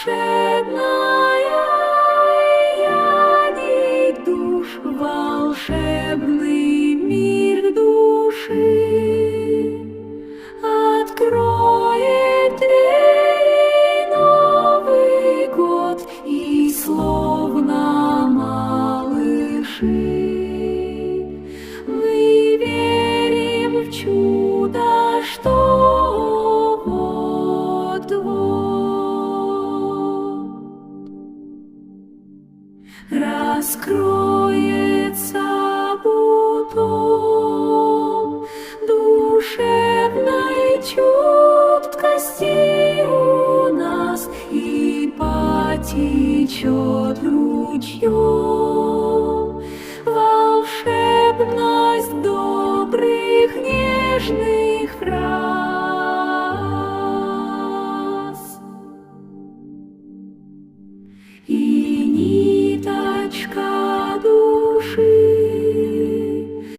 волшебная янит душ, волшебный мир души откроет двери Новый год, и словно малыши мы верим в чудо, что раскроется бутон душевной чуткости у нас и потечет ручьем волшебность добрых нежных фраз. И